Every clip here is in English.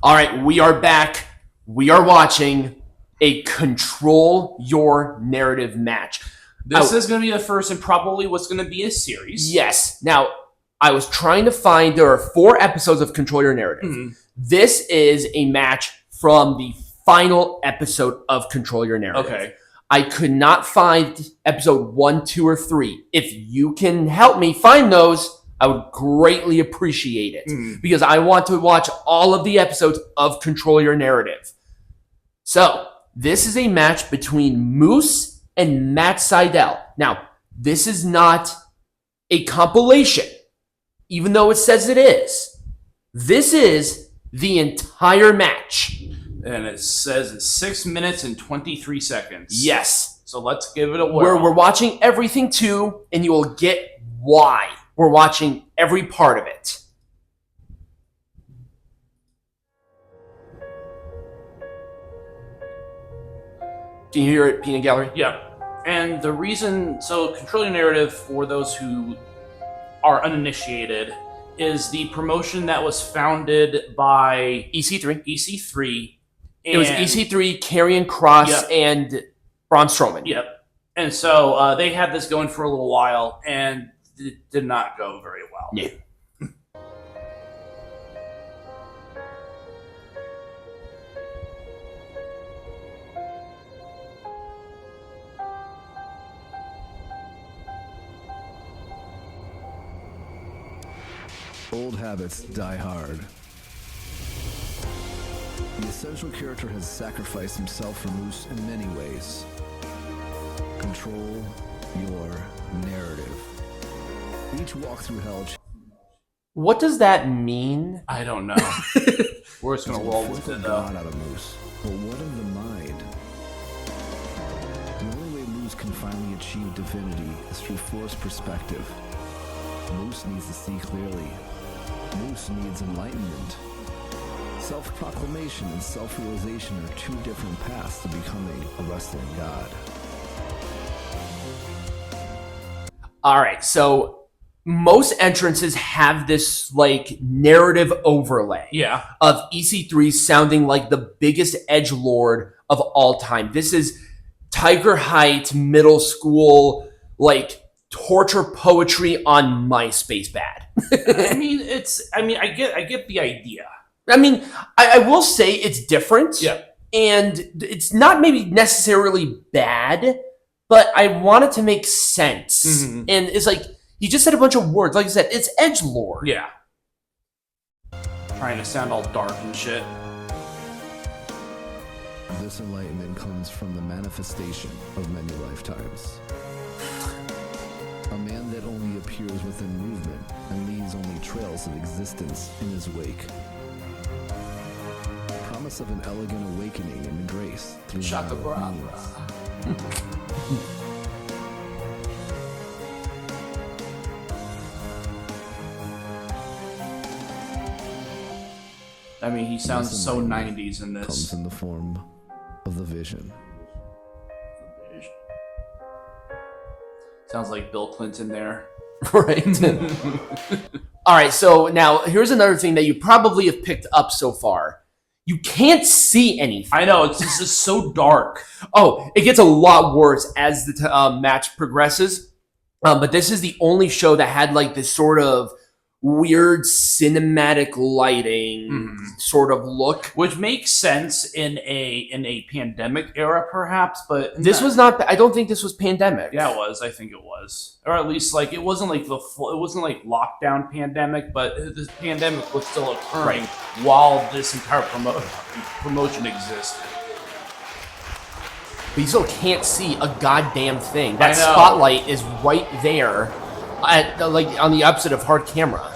All right, we are back. We are watching a Control Your Narrative match. This is going to be the first and probably what's going to be a series. Yes. Now, I was trying to find, there are 4 episodes of Control Your Narrative. Mm-hmm. This is a match from the final episode of Control Your Narrative. Okay. I could not find episode 1, 2, or 3. If you can help me find those, I would greatly appreciate it because I want to watch all of the episodes of Control Your Narrative. So, this is a match between Moose and Matt Sydal. Now, this is not a compilation, even though it says it is. This is the entire match. And it says it's 6 minutes and 23 seconds. Yes. So let's give it a whirl. We're watching everything too, and you will get why we're watching every part of it. Can you hear it, Peanut Gallery? Yeah. And the reason, so Control Your Narrative, for those who are uninitiated, is the promotion that was founded by EC3. EC3. It was EC3, Karrion Kross, and Braun Strowman. Yep. And so they had this going for a little while, and it did not go very well. Yeah. Old habits die hard. The essential character has sacrificed himself for Moose in many ways. Control your narrative. Each walk through hell. What does that mean? I don't know. We're just going to roll with it, though. God out of Moose. But what of the mind? The only way Moose can finally achieve divinity is through forced perspective. Moose needs to see clearly. Moose needs enlightenment. Self-proclamation and self-realization are 2 different paths to becoming a wrestling god. All right, so most entrances have this like narrative overlay of EC3 sounding like the biggest edgelord of all time. This is Tiger Heights middle school like torture poetry on MySpace bad. I get the idea. I mean, I will say it's different. Yeah. And it's not maybe necessarily bad, but I want it to make sense. Mm-hmm. And it's like, he just said a bunch of words. Like I said, it's edgelord. Yeah. Trying to sound all dark and shit. This enlightenment comes from the manifestation of many lifetimes. A man that only appears within movement and leaves only trails of existence in his wake. Promise of an elegant awakening and grace through Shaka bra. I mean, he sounds so 90s in this. Comes in the form of the vision. Sounds like Bill Clinton there. Right. All right, so now here's another thing that you probably have picked up so far. You can't see anything. I know, it's just so dark. Oh, it gets a lot worse as the match progresses. But this is the only show that had like this sort of weird cinematic lighting sort of look, which makes sense in a pandemic era, perhaps. But this was not. I don't think this was pandemic. Yeah, it was. I think it was, or at least like it wasn't like it wasn't like lockdown pandemic, but this pandemic was still occurring while this entire promotion existed. But you still can't see a goddamn thing. That spotlight is right there, at like on the opposite of hard camera.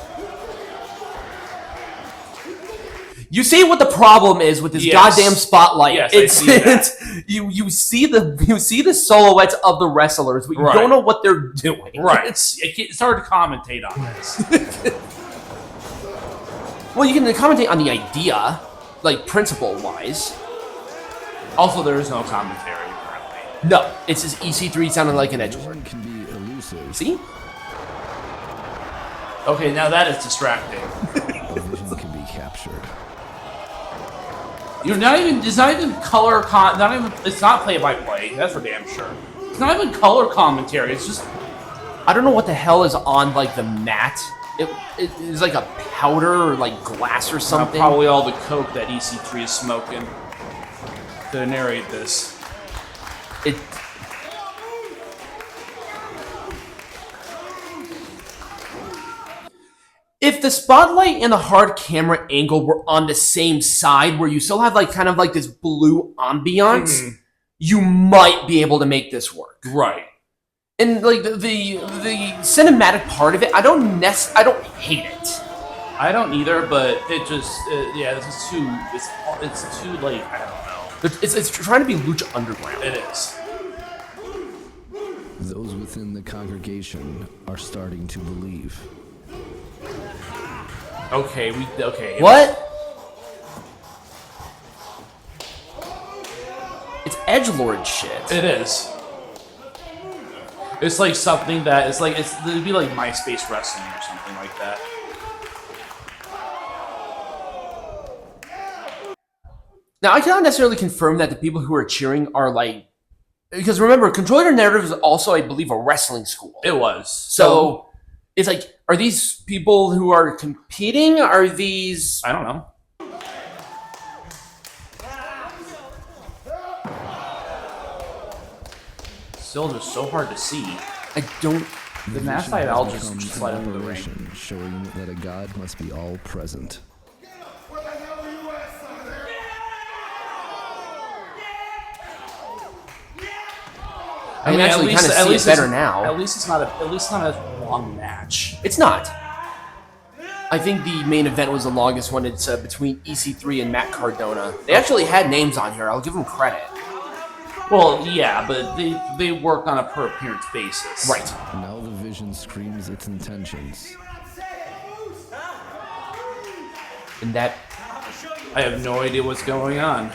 You see what the problem is with this goddamn spotlight. Yes, I see that. You see the silhouettes of the wrestlers, but you don't know what they're doing. Right. It's hard to commentate on this. Well, you can commentate on the idea, like principle-wise. Also, there is no commentary currently. No, it's just EC3 sounding like an edgelord. Can be elusive. See? Okay, now that is distracting. A vision can be captured. You're not even. It's not even color. Not even. It's not play-by-play. That's for damn sure. It's not even color commentary. It's just. I don't know what the hell is on like the mat. It is like a powder or like glass or something. Probably all the coke that EC3 is smoking to narrate this. If the spotlight and the hard camera angle were on the same side, where you still have like kind of like this blue ambiance, you might be able to make this work. Right. And like the cinematic part of it, I don't hate it. I don't either, but it just this is too. It's too like I don't know. It's trying to be Lucha Underground. It is. Those within the congregation are starting to believe. Okay. What? It's edgelord shit. It is. It's like something that it'd be like MySpace wrestling or something like that. Now, I cannot necessarily confirm that the people who are cheering are like, because remember, Control Your Narrative is also, I believe, a wrestling school. It was. So it's like, are these people who are competing? Are these? I don't know. Still just so hard to see. I don't. The match side, I'll just slide under the ring. Showing that a god must be all present. I mean, actually kind of see it better now. At least it's not a long match. It's not. I think the main event was the longest one. It's between EC3 and Matt Cardona. They actually had names on here. I'll give them credit. Well, yeah, but they work on a per appearance basis. Right. Now the vision screams its intentions. And that... I have no idea what's going on.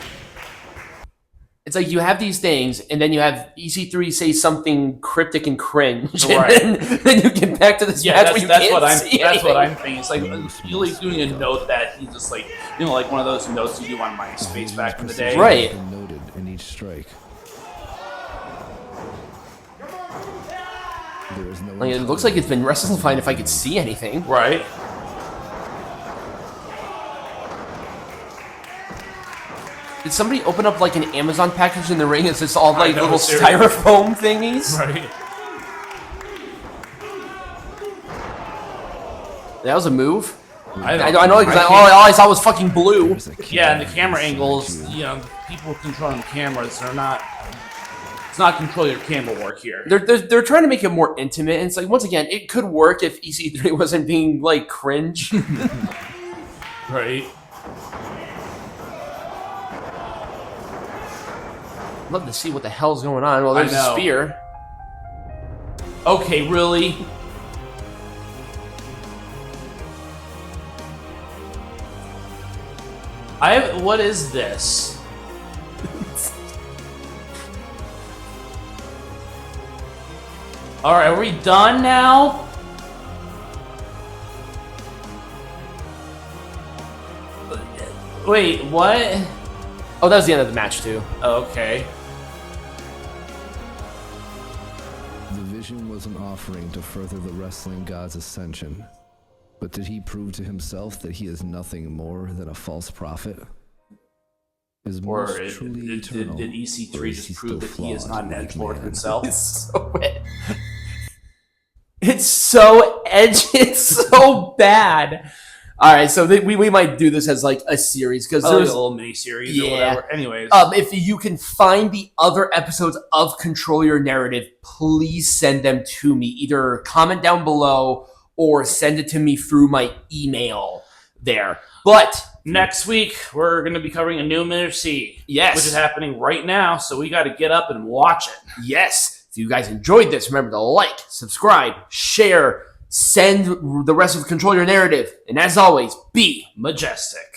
It's like you have these things, and then you have EC3 say something cryptic and cringe, right. and then you get back to this match where you can't see That's anything. what I'm thinking. It's like you're like doing a note that he's just like, you know, like one of those notes you do on MySpace back in the day. Right. Noted in each strike. There is no Like, it looks like it's been wrestling fine if I could see anything. Right. Did somebody open up like an Amazon package in the ring? Is this all like know, little seriously. styrofoam thingies? Right. That was a move. I know because all I saw was fucking blue. Yeah, and the camera angles, you know, people controlling cameras, they're not. It's not control your camera work here. They're trying to make it more intimate. And it's like, once again, it could work if EC3 wasn't being like cringe. Right. Love to see what the hell's going on. Well, there's a spear. Okay, really? What is this? Alright, are we done now? Wait, what? Oh, that was the end of the match, too. Okay. The vision was an offering to further the wrestling god's ascension. But did he prove to himself that he is nothing more than a false prophet? Is Or Moose truly eternal, did or EC3 is just he prove still that he is flawed not an like edgelord man? himself? It's so edgy. It's so bad. All right, so we might do this as like a series because There's there's a little mini series or whatever. Anyways. If you can find the other episodes of Control Your Narrative, please send them to me. Either comment down below or send it to me through my email there. But next week, we're going to be covering a new Minute C. Yes. Which is happening right now, so we got to get up and watch it. yes, if you guys enjoyed this, remember to like, subscribe, share, send the rest of Control Your Narrative. And as always, be Majestic.